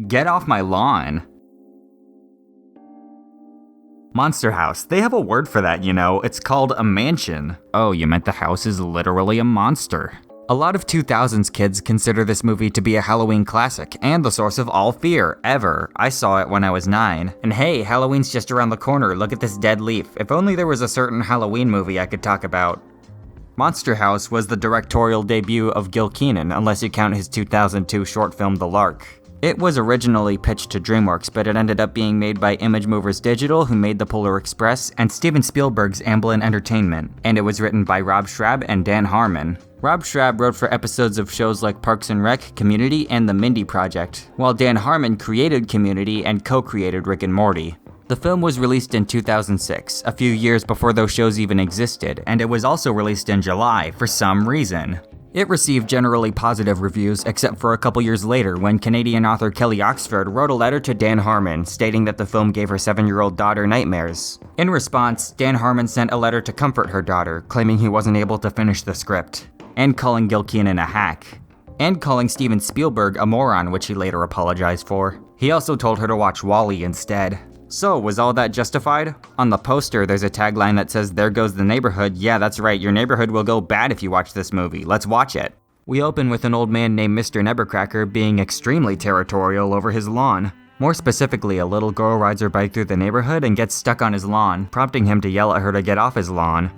Get off my lawn. Monster house. They have a word for that, you know. It's called a mansion. Oh, you meant the house is literally a monster. A lot of 2000s kids consider this movie to be a Halloween classic and the source of all fear, ever. I saw it when I was 9. And hey, Halloween's just around the corner, look at this dead leaf. If only there was a certain Halloween movie I could talk about. Monster House was the directorial debut of Gil Kenan, unless you count his 2002 short film The Lark. It was originally pitched to DreamWorks, but it ended up being made by Image Movers Digital, who made The Polar Express, and Steven Spielberg's Amblin Entertainment, and it was written by Rob Schrab and Dan Harmon. Rob Schrab wrote for episodes of shows like Parks and Rec, Community, and The Mindy Project, while Dan Harmon created Community and co-created Rick and Morty. The film was released in 2006, a few years before those shows even existed, and it was also released in July for some reason. It received generally positive reviews, except for a couple years later when Canadian author Kelly Oxford wrote a letter to Dan Harmon stating that the film gave her 7-year-old daughter nightmares. In response, Dan Harmon sent a letter to comfort her daughter, claiming he wasn't able to finish the script, and calling Gil Kenan a hack, and calling Steven Spielberg a moron, which he later apologized for. He also told her to watch WALL-E instead. So, was all that justified? On the poster, there's a tagline that says, "There goes the neighborhood." Yeah, that's right, your neighborhood will go bad if you watch this movie. Let's watch it. We open with an old man named Mr. Nebbercracker being extremely territorial over his lawn. More specifically, a little girl rides her bike through the neighborhood and gets stuck on his lawn, prompting him to yell at her to get off his lawn.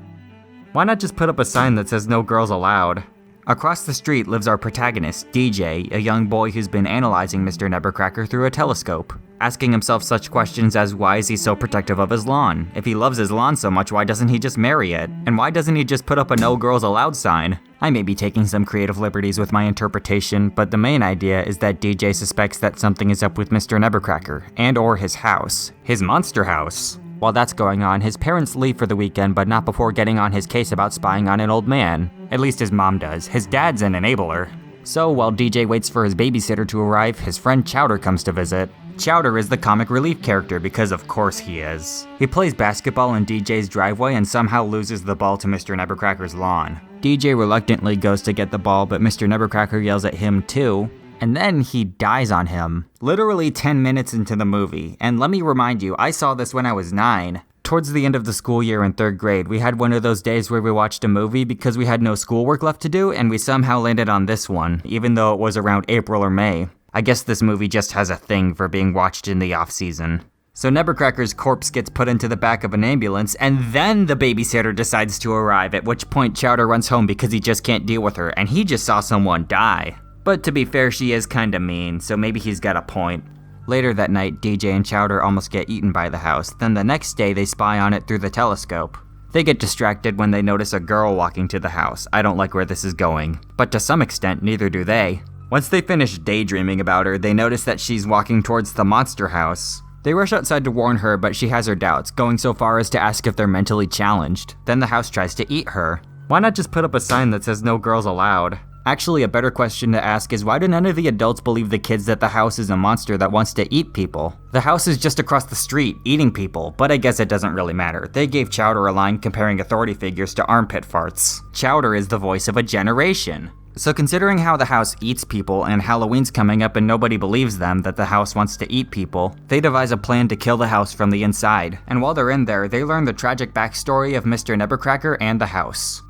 Why not just put up a sign that says "No girls allowed"? Across the street lives our protagonist, DJ, a young boy who's been analyzing Mr. Nebbercracker through a telescope, asking himself such questions as why is he so protective of his lawn? If he loves his lawn so much, why doesn't he just marry it? And why doesn't he just put up a "No girls allowed" sign? I may be taking some creative liberties with my interpretation, but the main idea is that DJ suspects that something is up with Mr. Nebbercracker, and or his house. His monster house. While that's going on, his parents leave for the weekend, but not before getting on his case about spying on an old man. At least his mom does. His dad's an enabler. So, while DJ waits for his babysitter to arrive, his friend Chowder comes to visit. Chowder is the comic relief character because of course he is. He plays basketball in DJ's driveway and somehow loses the ball to Mr. Nebbercracker's lawn. DJ reluctantly goes to get the ball, but Mr. Nebbercracker yells at him too, and then he dies on him. Literally 10 minutes into the movie, and let me remind you, I saw this when I was 9. Towards the end of the school year in 3rd grade, we had one of those days where we watched a movie because we had no schoolwork left to do, and we somehow landed on this one, even though it was around April or May. I guess this movie just has a thing for being watched in the off-season. So Nebbercracker's corpse gets put into the back of an ambulance, and then the babysitter decides to arrive, at which point Chowder runs home because he just can't deal with her, and he just saw someone die. But to be fair, she is kinda mean, so maybe he's got a point. Later that night, DJ and Chowder almost get eaten by the house, then the next day they spy on it through the telescope. They get distracted when they notice a girl walking to the house. I don't like where this is going. But to some extent, neither do they. Once they finish daydreaming about her, they notice that she's walking towards the monster house. They rush outside to warn her, but she has her doubts, going so far as to ask if they're mentally challenged. Then the house tries to eat her. Why not just put up a sign that says "No girls allowed"? Actually, a better question to ask is why do none of the adults believe the kids that the house is a monster that wants to eat people? The house is just across the street, eating people, but I guess it doesn't really matter. They gave Chowder a line comparing authority figures to armpit farts. Chowder is the voice of a generation. So considering how the house eats people and Halloween's coming up and nobody believes them that the house wants to eat people, they devise a plan to kill the house from the inside. And while they're in there, they learn the tragic backstory of Mr. Nebbercracker and the house.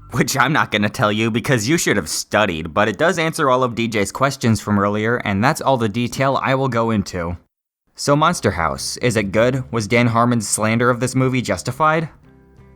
Which I'm not gonna tell you because you should have studied, but it does answer all of DJ's questions from earlier, and that's all the detail I will go into. So Monster House, is it good? Was Dan Harmon's slander of this movie justified?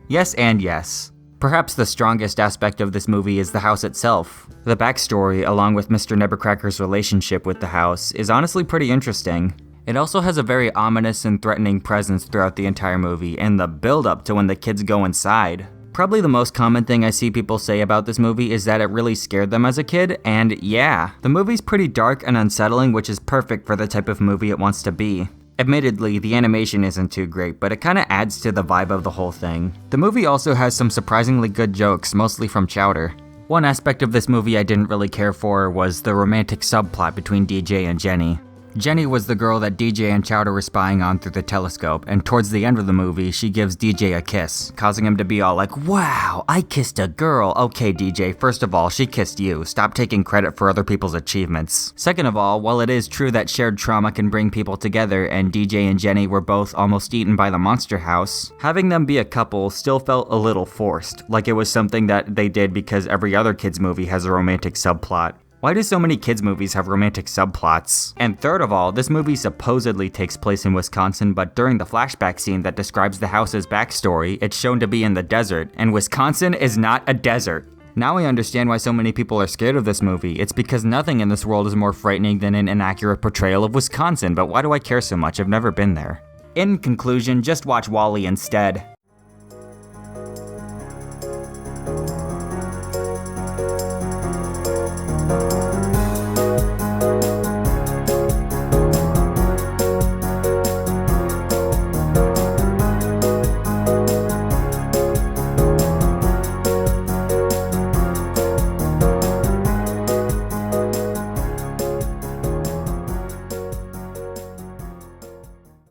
Yes and yes. Perhaps the strongest aspect of this movie is the house itself. The backstory, along with Mr. Nebbercracker's relationship with the house, is honestly pretty interesting. It also has a very ominous and threatening presence throughout the entire movie, and the build-up to when the kids go inside. Probably the most common thing I see people say about this movie is that it really scared them as a kid, and yeah, the movie's pretty dark and unsettling, which is perfect for the type of movie it wants to be. Admittedly, the animation isn't too great, but it kinda adds to the vibe of the whole thing. The movie also has some surprisingly good jokes, mostly from Chowder. One aspect of this movie I didn't really care for was the romantic subplot between DJ and Jenny. Jenny was the girl that DJ and Chowder were spying on through the telescope, and towards the end of the movie, she gives DJ a kiss, causing him to be all like, "Wow, I kissed a girl." Okay, DJ, first of all, she kissed you. Stop taking credit for other people's achievements. Second of all, while it is true that shared trauma can bring people together, and DJ and Jenny were both almost eaten by the monster house, having them be a couple still felt a little forced, like it was something that they did because every other kids movie has a romantic subplot. Why do so many kids movies have romantic subplots? And third of all, this movie supposedly takes place in Wisconsin, but during the flashback scene that describes the house's backstory, it's shown to be in the desert, and Wisconsin is not a desert. Now I understand why so many people are scared of this movie. It's because nothing in this world is more frightening than an inaccurate portrayal of Wisconsin, but why do I care so much? I've never been there. In conclusion, just watch WALL-E instead.